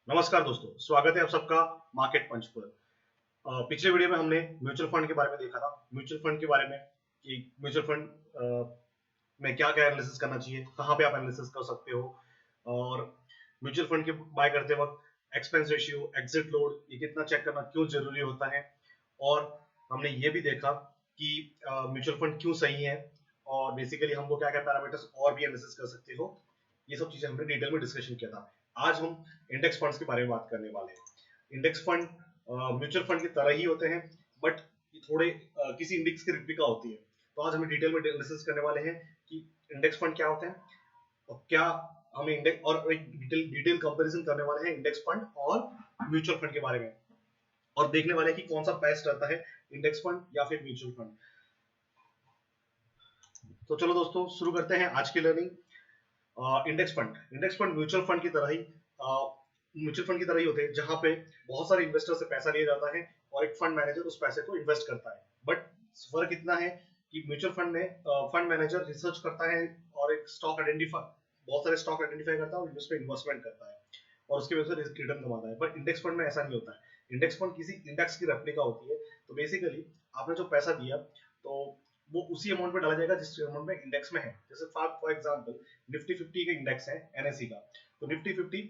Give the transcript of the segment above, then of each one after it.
नमस्कार दोस्तों, स्वागत है आप सबका मार्केट पंच पर। पिछले वीडियो में हमने म्यूचुअल फंड के बारे में देखा था। म्यूचुअल फंड के बारे में कि म्यूचुअल फंड में क्या क्या एनालिसिस करना चाहिए, कहाँ पे आप एनालिसिस कर सकते हो, और म्यूचुअल फंड के बाय करते वक्त एक्सपेंस रेशियो, एग्जिट लोड, ये कितना चेक करना क्यों जरूरी होता है। और हमने ये भी देखा कि म्यूचुअल फंड क्यों सही है, और बेसिकली हमको क्या क्या पैरामीटर्स और भी एनालिसिस कर सकते हो। ये सब चीजें हमने डिटेल में डिस्कशन किया था। आज हम इंडेक्स फंड्स के बारे में बात करने वाले हैं। इंडेक्स फंड म्यूचुअल फंड की तरह ही होते हैं, बट ये थोड़े किसी इंडेक्स की रिप्लिका होती है। तो आज हम डिटेल में एनालिसिस करने वाले हैं कि इंडेक्स फंड क्या होते हैं, और क्या हमें इंडेक्स, और एक डिटेल डिटेल कंपैरिजन करने वाले हैं इंडेक्स फंड और म्यूचुअल फंड के बारे में, और देखने वाले हैं कि कौन सा बेस्ट रहता है, इंडेक्स फंड या फिर म्यूचुअल फंड। तो चलो दोस्तों, शुरू करते हैं आज की learning. Index fund mutual fund की तरह ही होते हैं, जहां पे बहुत सारे इन्वेस्टर से पैसा लिया जाता है और एक फंड मैनेजर उस पैसे को इन्वेस्ट करता है। बट फर्क इतना है कि म्यूचुअल फंड में फंड मैनेजर रिसर्च करता है और एक स्टॉक आइडेंटिफाई बहुत सारे स्टॉक आइडेंटिफाई करता है और उसमें इन्वेस्टमेंट करता है और उसकी वजह से रिटर्न कमाता है। बट इंडेक्स फंड में ऐसा नहीं होता है। इंडेक्स फंड किसी इंडेक्स की रेप्लिका होती है। तो बेसिकली आपने जो पैसा दिया, तो वो उसी अमाउंट पे डाला जाएगा जिस अमाउंट में इंडेक्स में है। जैसे फॉर एग्जांपल निफ्टी 50 का इंडेक्स है एनएसई का, तो निफ्टी 50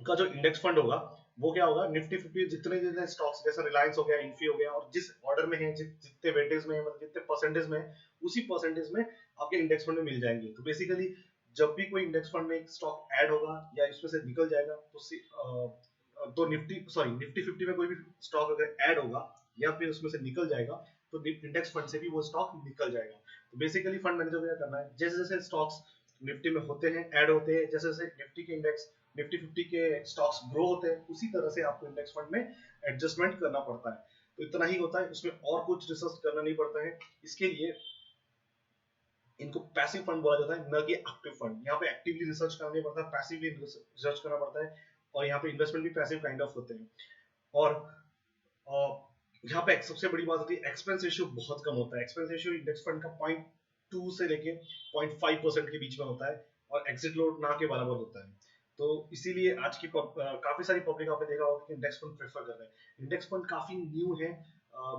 का जो इंडेक्स फंड होगा वो क्या होगा, निफ्टी 50 जितने जितने स्टॉक्स जैसे रिलायंस हो गया, इन्फी हो गया, और जिस ऑर्डर में है, जितने वेटेज में है, मतलब जितने परसेंटेज में है, उसी परसेंटेज में आपके इंडेक्स फंड में मिल जाएंगे। तो बेसिकली जब भी कोई इंडेक्स फंड में एक स्टॉक ऐड होगा या इसमें से निकल जाएगा, तो निफ्टी 50 में कोई भी स्टॉक अगर ऐड होगा या फिर उसमें से निकल जाएगा, तो इंडेक्स फंड से भी वो स्टॉक निकल जाएगा। तो बेसिकली फंड मैनेजर को क्या करना है, जैसे जैसे स्टॉक्स निफ्टी में होते हैं, ऐड होते हैं, जैसे जैसे निफ्टी 50 के स्टॉक्स ग्रो होते हैं, उसी तरह से आपको इंडेक्स फंड में एडजस्टमेंट करना पड़ता है। तो इतना ही होता है, उसमें और कुछ रिसर्च करना नहीं पड़ता है। इसके लिए इनको पैसिव फंड बोला जाता है, न कि एक्टिव फंड। यहाँ पे एक्टिवली रिसर्च करना नहीं पड़ता, पैसिवली रिसर्च करना पड़ता है, और यहाँ पे इन्वेस्टमेंट भी पैसिव काइंड ऑफ होते हैं। और यहाँ पे सबसे बड़ी बात होती है, एक्सपेंस रेशियो बहुत कम होता है। एक्सपेंस रेशियो इंडेक्स फंड का 0.2 से लेके 0.5% के बीच में होता है, और एग्जिट लोड ना के बराबर होता है। तो इसीलिए आज की काफी सारी पब्लिक आपने देखा होगा कि इंडेक्स फंड प्रेफर कर रहे हैं। इंडेक्स फंड काफी न्यू है,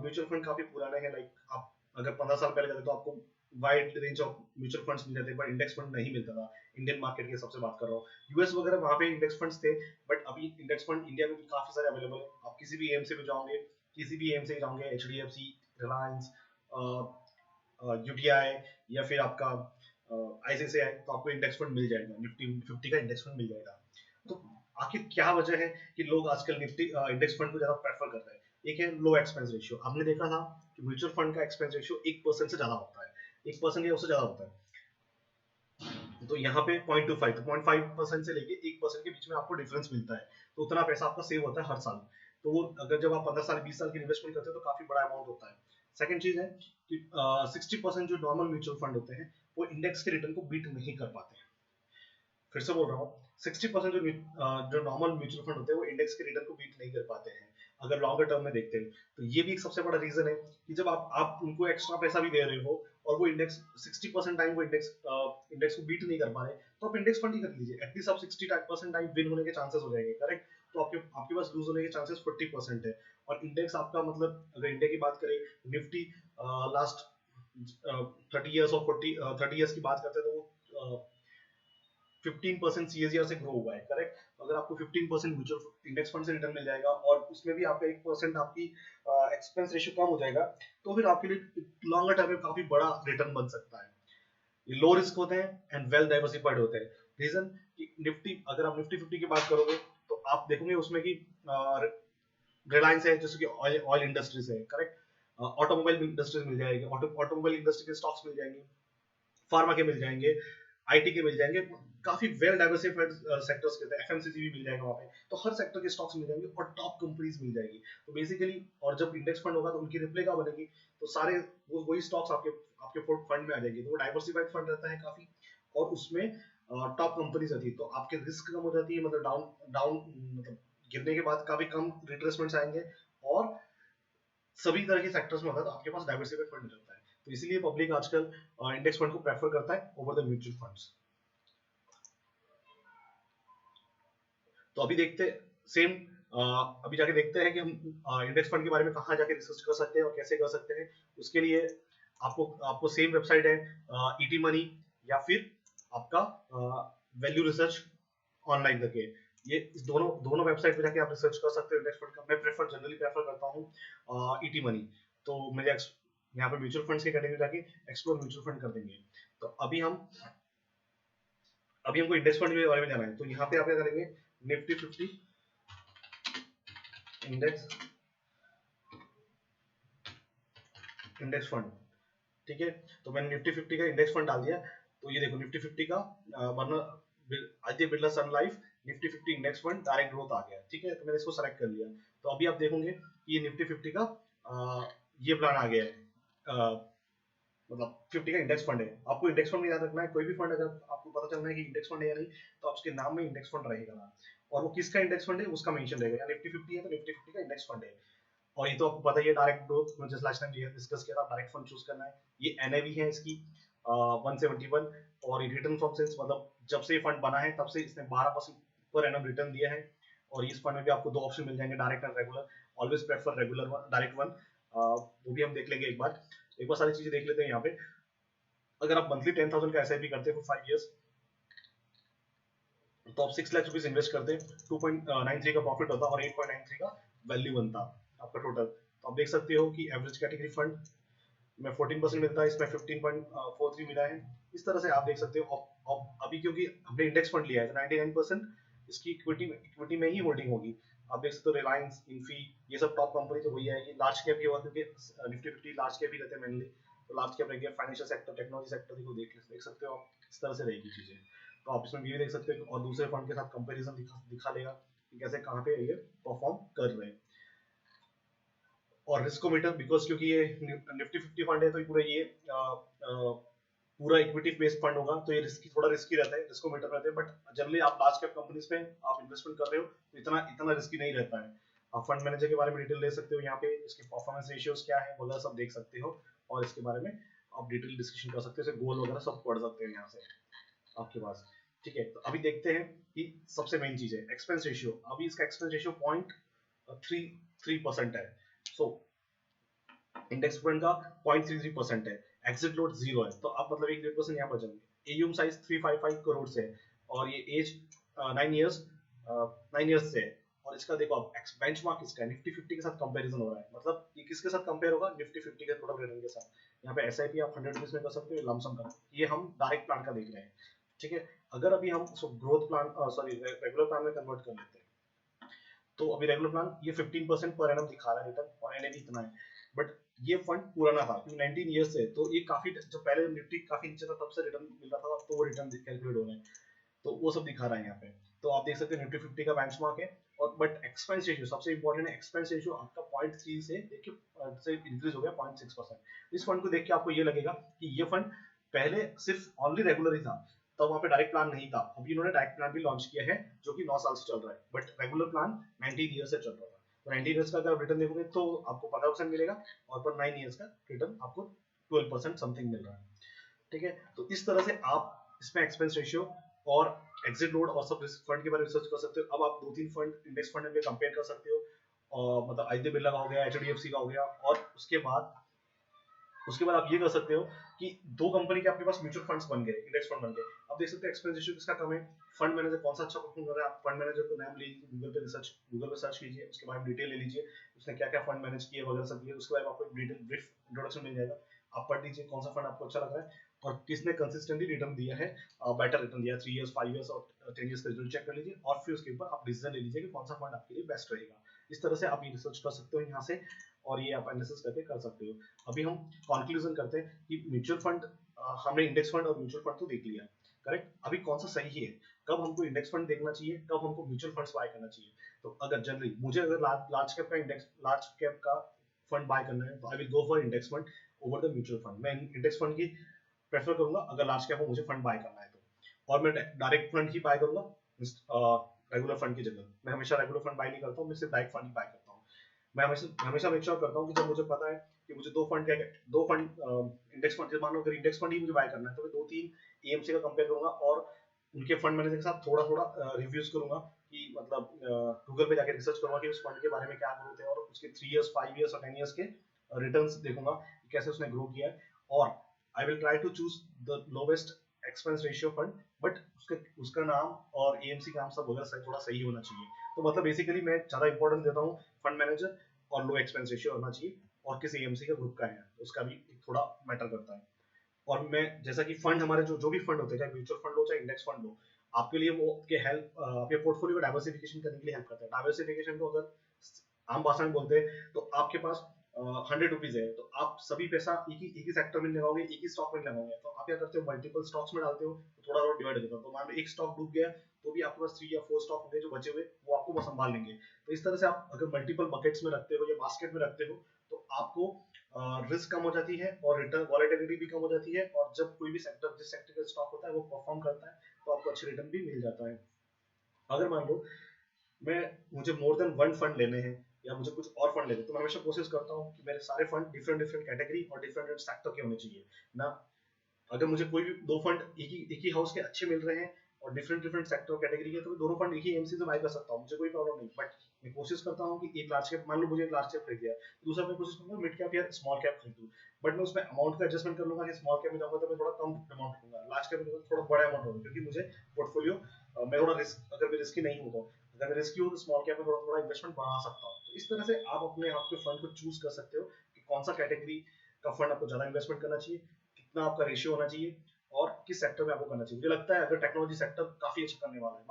म्यूचुअल फंड काफी पुराने हैं। लाइक आप अगर 15 साल पहले जाते तो आपको wide range of mutual funds मिल जाते, बट इंडेक्स फंड नहीं मिलता था। इंडियन मार्केट के हिसाब से बात कर रहा हूँ, यूएस वगैरह वहाँ पे इंडेक्स फंड्स थे, बट अभी इंडेक्स फंड इंडिया में भी काफी सारे अवेलेबल है। आप किसी भी एम से भी जाओगे, किसी भी एम से जाओगे, एचडीएफसी, रिलायंस, यूटीआई, या फिर आपका आईसीआईसीआई, तो आपको इंडेक्स फंड मिल जाएगा, निफ्टी 50 का इंडेक्स फंड मिल जाएगा। तो आखिर क्या वजह है कि लोग आजकल निफ्टी इंडेक्स फंड को ज्यादा प्रेफर कर रहे हैं। एक है लो एक्सपेंस रेशियो। हमने देखा था कि म्यूचुअल फंड का एक्सपेंस रेशियो 1% से ज्यादा होता है, 1% या उससे ज्यादा होता है। तो यहाँ पे 0.25, तो 0.5% से लेके 1% के बीच में आपको डिफरेंस मिलता है। तो उतना पैसा आपका सेव होता है हर साल। तो वो अगर जब आप 15 साल 20 साल की इन्वेस्टमेंट करते हैं तो काफी बड़ा अमाउंट होता है। सेकंड चीज है कि 60% जो नॉर्मल म्यूचुअल फंड होते हैं वो इंडेक्स के रिटर्न को बीट नहीं कर पाते हैं। फिर से बोल रहा हूँ, 60% जो नॉर्मल म्यूचुअल फंड होते हैं वो इंडेक्स के रिटर्न को बीट नहीं कर पाते हैं अगर लॉन्गर टर्म में देखते हैं। तो ये भी एक सबसे बड़ा रीजन है कि जब आप उनको एक्स्ट्रा पैसा भी दे रहे हो और वो इंडेक्स 60% टाइम वो इंडेक्स को बीट नहीं कर पा रहे, तो आप इंडेक्स फंड ही कर लीजिए। एटलीस्ट आप 60% टाइम विन होने के चांसेस हो जाएंगे, करेक्ट। तो आपके पास लूज होने के चांसेस 40% है। और इंडेक्स आपका, मतलब अगर इंडिया की बात करें, निफ्टी लास्ट 30 इयर्स और 30 इयर्स की बात करते हैं, तो वो 15% सीएजीआर से ग्रो हुआ है, करेक्ट। तो अगर आपको 15% म्यूचुअल इंडेक्स फंड से रिटर्न मिल जाएगा और उसमें भी आपका 1% आपकी एक्सपेंस रेशियो कम हो जाएगा, तो फिर आपके लिए लॉन्गर टर्म में काफी बड़ा रिटर्न बन सकता है। ये लो रिस्क होते हैं एंड वेल डाइवर्सिफाइड होते हैं। रीजन कि निफ्टी, अगर आप निफ्टी 50 की बात करोगे तो आप देखोगे उसमें कि रिलायंस है, जैसे कि ऑयल इंडस्ट्रीज है, करेक्ट। ऑटोमोबाइल इंडस्ट्रीज मिल जाएगी, ऑटोमोबाइल इंडस्ट्री के स्टॉक्स मिल जाएंगे, फार्मा के मिल जाएंगे, आईटी के मिल जाएंगे, काफी वेल डाइवर्सिफाइड सेक्टर्स के, एफएमसीजी भी मिल जाएगा वहाँ पे। तो हर सेक्टर के स्टॉक्स मिल जाएंगे और टॉप कंपनीज मिल जाएगी। तो बेसिकली, और जब इंडेक्स फंड होगा तो उनकी रिप्लिका बनेगी, तो सारे वही स्टॉक्स आपके आपके फंड में आ जाएंगे। तो वो डाइवर्सिफाइड फंड रहता है काफी, और उसमें टॉप कंपनीज रहती है, तो आपके रिस्क कम हो जाती है। मतलब डाउन डाउन मतलब गिरने के बाद काफी कम रिट्रेसमेंट्स आएंगे, और सभी तरह के सेक्टर्स में होता है, तो आपके पास डाइवर्सिफाइड फंड रहता है। तो इसलिए पब्लिक आजकल इंडेक्स फंड को प्रेफर करता है ओवर द म्यूचुअल फंड्स। तो अभी देखते सेम अभी जाके देखते हैं कि हम इंडेक्स फंड के बारे में कहाँ जाके रिसर्च कर सकते हैं और कैसे कर सकते हैं। उसके लिए आपको आपको सेम वेबसाइट है ईटी मनी या फिर आपका वैल्यू रिसर्च ऑनलाइन करके, ये इस दोनों दोनों वेबसाइट पे जाके आप रिसर्च कर सकते हो इंडेक्स फंड का। मैं जनरली प्रेफर करता हूँ ईटी मनी। तो मेरे यहाँ पे म्यूचुअल फंड्स की कैटेगरी जाके एक्सप्लोर म्यूचुअल फंड कर देंगे। तो अभी हमको इंडेक्स फंड के बारे में जाना है, तो यहाँ पे आप क्या करेंगे, निफ्टी 50 इंडेक्स इंडेक्स फंड, ठीक है। तो मैंने निफ्टी 50 का इंडेक्स फंड डाल दिया। तो ये देखो निफ्टी 50 का Aditya Birla Sun Life Nifty 50 index fund direct growth आ गया, ठीक है। तो मैंने इसको सेलेक्ट कर लिया। तो अभी आप देखोगे कि ये निफ्टी 50 का ये प्लान आ गया है, मतलब 50 का इंडेक्स फंड है। आपको इंडेक्स फंड में याद रखना है, कोई भी फंड अगर आपको पता चलना है कि इंडेक्स फंड है या नहीं, तो आप उसके नाम में इंडेक्स फंड रहेगा ना, और वो किसका इंडेक्स फंड है उसका मेंशन रहेगा। निफ्टी 50 है तो निफ्टी 50 का इंडेक्स फंड है। और ये तो आपको पता ही है डायरेक्ट ग्रोथ में, जैसे लास्ट टाइम डिस्कस किया था, डायरेक्ट फंड चूज करना है। ये एनएवी है इसकी 171, और ये रिटर्न फ्रॉम सेल्स, मतलब जब से ये फंड बना है तब से इसने 12% पर एनम रिटर्न दिया है। और इस फंड में भी आपको दो ऑप्शन मिल जाएंगे, direct and regular. Always prefer regular one, direct one, वो भी हम देख लेंगे एक बार सारी चीजें देख लेते हैं यहाँ पे। अगर आप मंथली 10,000 का एसआईपी करते हो 5 इयर्स, तो आप 6 लाख रुपीज इन्वेस्ट करते, 2.93 का प्रॉफिट होता और 8.93 का वैल्यू बनता आपका टोटल। तो आप देख सकते हो कि एवरेज कैटेगरी फंड में 14% मिलता है, इसमें 15.43 मिला है। इस तरह से आप देख सकते हो। अभी क्योंकि हमने इंडेक्स फंड लिया है तो 99% इसकी इक्विटी में ही होल्डिंग होगी। आप देख सकते हो रिलायंस, इन्फी, ये सब टॉप कंपनी तो वही आएगी। लार्ज कैप ही होगा क्योंकि निफ्टी 50 लार्ज कैप ही रहते हैं मेनली, तो लार्ज कैप रहेगी। फाइनेंशियल सेक्टर, टेक्नोलॉजी सेक्टर को देख सकते हो आप, इस तरह से रहेगी चीजें। तो आप इसमें ये देख सकते हो और दूसरे फंड के साथ कंपैरिजन दिखा लेगा कि कैसे कहाँ पे ये परफॉर्म कर रहे हैं। और रिस्कोमीटर, बिकॉज क्योंकि ये निफ्टी 50 फंड है तो पूरा ये पूरा इक्विटी बेस्ड फंड होगा, तो ये थोड़ा रिस्की रहता है, रिस्कोमीटर रहते हैं। बट जनरली आप लार्ज कैप कंपनीज में आप इन्वेस्टमेंट कर रहे हो तो इतना रिस्की नहीं रहता है। आप फंड मैनेजर के बारे में डिटेल ले सकते हो, यहाँ पे इसके परफॉर्मेंस रेशियोज क्या है वगैरह सब देख सकते हो, और इसके बारे में आप डिटेल डिस्कशन कर सकते हो, गोल वगैरह सब पढ़ सकते हो यहाँ से आपके पास, ठीक है। तो अभी देखते हैं कि सबसे मेन चीज है एक्सपेंस रेशियो। अभी इसका एक्सपेंस रेशियो 0.33% है। सो इंडेक्स फंड का 0.33% है, एग्जिट लोड 0 है, तो आप मतलब 1% यहाँ बचेंगे। एयूएम साइज 355 करोड़ से है, और ये एज 9 इयर्स से है। और इसका देखो आप बेंचमार्क इसका निफ्टी 50 के साथ कंपैरिजन हो रहा है, मतलब ये किसके साथ कंपेयर होगा, निफ्टी 50 के टोटल रिटर्न के साथ। यहाँ पे एसआईपी आप 100 रुपीज में कर सकते हो, लमसम का। ये हम डायरेक्ट प्लान का देख रहे हैं, ठीक है। अगर अभी हम growth plan sorry regular plan में कन्वर्ट कर लेते हैं, तो अभी रेगुलर प्लान ये 15% पर एनम दिखा रहा है रिटर्न, और एनएवी इतना है। बट ये फंड पुराना था क्योंकि 19 ईयर्स से, तो ये काफी, जो पहले निफ्टी काफी नीचे था तब से रिटर्न मिल रहा था, तो वो रिटर्न कैलकुलेट हो रहे हैं, तो वो सब दिखा रहा है यहाँ पे। तो आप देख सकते हैं निफ्टी 50 का बेंचमार्क है। और बट एक्सपेंस रेशियो सबसे इंपॉर्टेंट है, एक्सपेंस रेशियो आपका 0.3 से देखिए से इंक्रीज हो गया 0.6%। इस फंड को देख के आपको ये लगेगा कि ये फंड पहले सिर्फ ओनली रेगुलर ही था, तब वहां पे डायरेक्ट प्लान नहीं था। अभी इन्होंने डायरेक्ट प्लान भी लॉन्च किया है जो कि 9 साल से चल रहा है, बट रेगुलर प्लान 19 ईयर से चल रहा था। तो 19 ईयर्स का अगर रिटर्न देखोगे तो आपको 15% मिलेगा, और पर 9 ईयर्स का रिटर्न आपको 12% समथिंग मिल रहा है, ठीक है। तो इस तरह से आप इसमें एक्सपेंस रेशियो और एग्जिट लोड और सब फंड के बारे में रिसर्च कर सकते हो। अब आप 2-3 फंड इंडेक्स फंड में कंपेयर कर सकते हो, और मतलब आदित्य बिरला का हो गया, एचडीएफसी का हो गया, और उसके बाद आप ये कर सकते हो कि दो कंपनी के आपके पास म्यूचुअल फंड्स बन गए, इंडेक्स फंड बन गए। अब देख सकते हो एक्सपेंस रेशियो किसका कम है, फंड मैनेजर कौन सा अच्छा परफॉर्म कर रहा है। आप फंड मैनेजर को नाम लीजिए, गूगल पे सर्च कीजिए, उसके बारे में डिटेल ले लीजिए, उसने क्या क्या फंड मैनेज किए वगैरह सब, उसके बारे में आपको डिटेल ब्रीफ इंट्रोडक्शन मिल जाएगा। आप पढ़ लीजिए कौन सा फंड आपको अच्छा लग रहा है, और किसने कंसिस्टेंटली रिटर्न दिया है, बेटर रिटर्न दिया 3 इयर्स, 5 इयर्स और 10 इयर्स का रिजल्ट चेक कर लीजिए, और फिर उसके ऊपर आप डिसीजन ले लीजिए कि कौन सा फंड आपके लिए बेस्ट रहेगा। इस तरह से आप ये रिसर्च कर सकते हो यहाँ से, और ये आप एनालिसिस करके कर सकते हो। अभी हम कंक्लूजन करते हैं कि म्यूचुअल फंड, हमने इंडेक्स फंड और म्यूचुअल फंड तो देख लिया, करेक्ट। अभी कौन सा सही है, कब हमको इंडेक्स फंड देखना चाहिए, कब हमको म्यूचुअल फंड्स बाय करना चाहिए। तो अगर जनरली मुझे अगर लार्ज कैप का फंड बाय करना है, तो I will go for index fund over the mutual fund. मैं इंडेक्स फंड की प्रेफर करूंगा अगर लार्ज कैप में मुझे फंड बाय करना है तो। और मैं डायरेक्ट फंड ही बाय करूंगा रेगुलर फंड की जगह। मैं हमेशा रेगुलर फंड बाय नहीं करता हूँ, मैं सिर्फ डायरेक्ट फंड ही बाय करता हूँ। मैं हमेशा मेक श्योर करता हूँ कि जब मुझे पता है कि मुझे दो फंड इंडेक्स फंड, मान लो अगर इंडेक्स फंड ही मुझे बाय करना है, तो मैं 2-3 एएमसी का कंपेयर करूंगा, और उनके फंड मैनेजर के साथ थोड़ा थोड़ा रिव्यूज करूंगा कि मतलब गूगल पे जाके रिसर्च करूंगा कि उस फंड के बारे में क्या ग्रोथ है, और उसके 3 इयर्स 5 इयर्स और 10 इयर्स के रिटर्न्स देखूंगा कि कैसे उसने ग्रो किया है, और I will try to choose the lowest expense ratio fund, but उसका नाम और एएमसी का नाम सब वगैरह थोड़ा सही होना चाहिए। तो मतलब बेसिकली मैं ज्यादा इंपॉर्टेंस देता हूँ फंड मैनेजर और लो एक्सपेंस रेशियो होना चाहिए, और किस एएमसी का ग्रुप का है उसका भी थोड़ा मैटर करता है। और मैं जैसा कि फंड हमारे जो भी फंड होते हैं, चाहे म्यूचुअल फंड हो चाहे इंडेक्स फंड हो, आपके लिए वो के हेल्प आपके पोर्टफोलियो को डाइवर्सिफिकेशन करने के लिए हेल्प करता है। डाइवर्सिफिकेशन को अगर आम भाषा में बोलते हैं तो आपके पास 100 रुपीज है, तो आप सभी पैसा एक ही सेक्टर में लगाओगे, एक ही स्टॉक में लगाओगे, तो आप क्या करते हो मल्टीपल स्टॉक्स में डालते हो, तो थोड़ा थोड़ा डिवाइड होता है। तो मान लो एक स्टॉक डूब गया तो भी आपके पास 3 या 4 स्टॉक होंगे जो बचे हुए, वो आपको वो संभाल लेंगे। तो इस तरह से आप अगर मल्टीपल बकेट्स में रखते हो या बास्केट में रखते हो, तो आपको रिस्क कम हो जाती है और रिटर्न वॉलेटिलिटी भी कम हो जाती है, और जब कोई भी सेक्टर जिस सेक्टर का स्टॉक होता है वो परफॉर्म करता है तो आपको अच्छे रिटर्न भी मिल जाता है। अगर मान लो मैं मुझे मोर देन वन फंड लेने हैं या मुझे कुछ और फंड लेने, तो मैं हमेशा कोशिश करता हूँ कि मेरे सारे फंड डिफरेंट डिफरेंट कैटेगरी और डिफरेंट सेक्टर के होने चाहिए ना। अगर मुझे कोई भी दो फंड एक ही हाउस के अच्छे मिल रहे हैं और डिफरेंट डिफरेंट सेक्टर कैटेगरी के, तो मैं दोनों फंड एक ही एमसी से बाय कर सकता हूँ, मुझे कोई प्रॉब्लम नहीं। बट मैं कोशिश करता हूँ कि एक लार्ज कैप, मान लो मुझे एक लार्ज कैप खरीद लिया, तो दूसरा मैं कोशिश करूंगा मिड कैप या स्मॉल कैप खरीदूं, बट मैं उसमें अमाउंट का एडजस्टमेंट कर लूंगा कि स्मॉल कैप में जाऊंगा तो मैं थोड़ा कम अमाउंट लूंगा, लार्ज कैप में थोड़ा बड़ा अमाउंट होगा, क्योंकि मुझे पोर्टफोलियो मैं थोड़ा रिस्क, अगर मैं रिस्की नहीं हूँ तो, अगर मैं रिस्की हूँ तो स्मॉल कैप में थोड़ा थोड़ा इन्वेस्टमेंट बढ़ा सकता हूँ। तो इस तरह से आप अपने आप के फंड को चूज कर सकते हो कि कौन सा कैटेगरी का फंड आपको ज्यादा इन्वेस्टमेंट करना चाहिए, कितना आपका रेशियो होना चाहिए, और किस सेक्टर में आपको करना चाहिए। मुझे लगता है अगर टेक्नोलॉजी सेक्टर काफी अच्छा करने वाला है,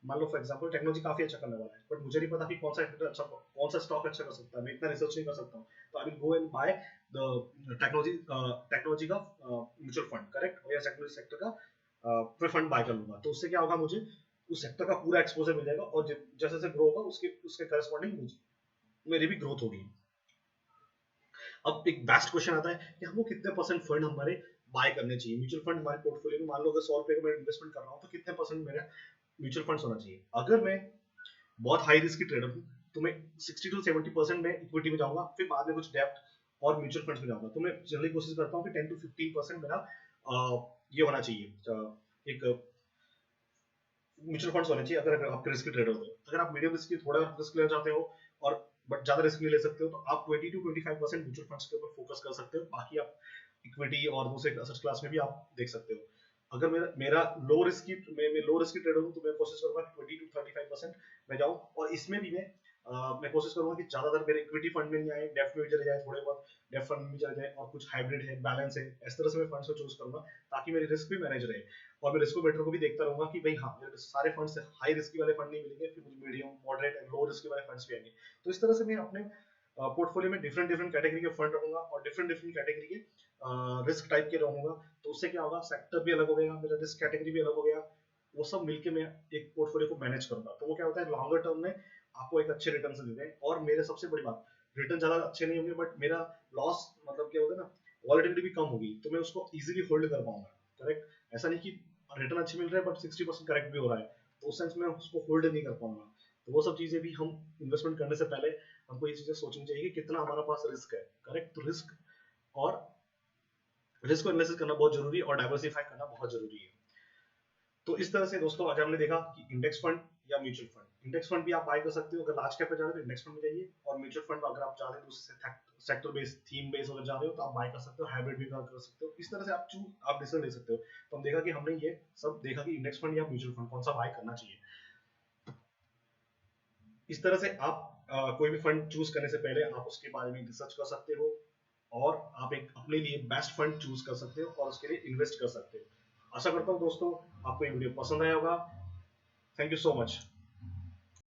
मान लो फॉर एग्जांपल टेक्नोलॉजी काफी अच्छा करने वाला है, बट मुझे नहीं पता कि कौन सा सेक्टर अच्छा, कौन सा स्टॉक अच्छा कर सकता है, मैं इतना रिसर्च नहीं कर सकता हूँ, तो I will go and by the technology का म्यूचुअल फंड, करेक्ट, या टेक्नोलॉजी सेक्टर का फंड बाय कर लूंगा। तो उससे क्या होगा, मुझे उस सेक्टर का पूरा एक्सपोजर मिल जाएगा, और जैसे जैसे ग्रो होगा उसके उसके करस्पॉन्डिंग मेरी भी ग्रोथ होगी। अब एक बेस्ट क्वेश्चन आता है कि हमको कितने परसेंट फंड हमारे बाय करने चाहिए। म्यूचुअल फंड हमारे पोर्टफोलियो में मान लो अगर 100 रुपए का मैं इन्वेस्टमेंट कर रहा हूँ, तो कितने परसेंट मेरा म्यूचुअल फंड्स होना चाहिए। अगर मैं बहुत हाई रिस्क की ट्रेडर हूँ तो मैं 60 टू 70% में इक्विटी में जाऊंगा, फिर बाद में कुछ डेप्ट और म्यूचुअल फंड्स में जाऊंगा। तो मैं जनरली कोशिश करता हूँ कि 10 टू 15% मेरा ये होना चाहिए, एक म्यूचुअल फंड्स होने चाहिए अगर आप रिस्क ट्रेडर हो। अगर आप मीडियम रिस्क थोड़ा रिस्क लेना चाहते हो और बट ज्यादा रिस्क नहीं ले सकते हो, तो आप 20 टू 25% म्यूचुअल फंड्स के ऊपर फोकस कर सकते हो, बाकी आप इक्विटी और दूसरे असेट क्लास में भी आप देख सकते हो। अगर मेरा मेरा लो रिस्क की मैं लो रिस्क ट्रेडर हूँ, तो मैं कोशिश करूंगा कि 20 टू 35% में जाऊं, और इसमें भी मैं कोशिश करूंगा कि ज्यादातर मेरे इक्विटी फंड में नहीं आए, डेप्ट में भी चले जाए, थोड़े बहुत डेप्ट फंड में चले जाए, और कुछ हाइब्रिड है, बैलेंस है, इस तरह से मैं फंड्स को चूज करूंगा ताकि मेरी रिस्क भी मैनेज रहे। और मैं रिस्क बेटर को भी देखता रहूंगा कि भाई हाँ, मेरे सारे फंड से हाई रिस्क वाले फंड नहीं मिलेंगे, फिर मुझे medium moderate and low risk वाले फंड्स भी आएंगे। तो इस तरह से मैं अपने पोर्टफोलियो में डिफरेंट डिफरेंट कैटेगरी के फंड रखूंगा और डिफरेंट डिफरेंट कैटेगरी के रिस्क टाइप के रहूंगा। तो उससे क्या होगा, सेक्टर भी अलग हो गया, मेरा रिस्क कैटेगरी भी अलग हो गया, वो सब मिलके मैं एक पोर्टफोलियो को मैनेज करूंगा। तो वो क्या होता है, लॉन्गर टर्म में आपको एक अच्छे रिटर्न से देते हैं। और मेरे सबसे बड़ी बात, रिटर्न ज्यादा अच्छे नहीं होंगे, बट मेरा लॉस मतलब क्या होगा ना, वॉलेटिलिटी भी कम होगी, तो मैं उसको इजीली होल्ड कर पाऊंगा। करेक्ट, ऐसा नहीं कि रिटर्न अच्छे मिल रहे हैं बट 60% करेक्ट भी हो रहा है, तो उस सेंस में उसको होल्ड नहीं कर पाऊंगा। तो वो सब चीजें भी हम इन्वेस्टमेंट करने से पहले हमको ये चीजें सोचनी चाहिए कि कितना हमारा पास रिस्क है। करेक्ट, तो और रिस्क को एनालिसिस करना बहुत जरूरी है और डाइवर्सिफाई करना बहुत जरूरी है। तो इस तरह से दोस्तों आज हमने देखा कि इंडेक्स फंड या म्यूचुअल फंड। इंडेक्स फंड भी आप बाय कर सकते हो, अगर लार्ज कैप पे जा रहे हो तो इंडेक्स फंड में जाइए, और म्यूचुअल फंड अगर आप जा रहे हो तो सेक्टर बेस्ड थीम बेस्ड अगर जा रहे हो तो आप बाय कर सकते हो, हाइब्रिड भी कर सकते हो। इस तरह से आप डिसीजन ले सकते हो। तो हम देखा कि हमने ये सब देखा कि इंडेक्स फंड या म्यूचुअल फंड कौन सा बाय करना चाहिए। इस तरह से आप कोई भी फंड चूज करने से पहले आप उसके बारे में रिसर्च कर सकते हो, और आप एक अपने लिए बेस्ट फंड चूज कर सकते हो और उसके लिए इन्वेस्ट कर सकते हो। आशा करता हूँ दोस्तों आपको ये वीडियो पसंद आया होगा। Thank you so much.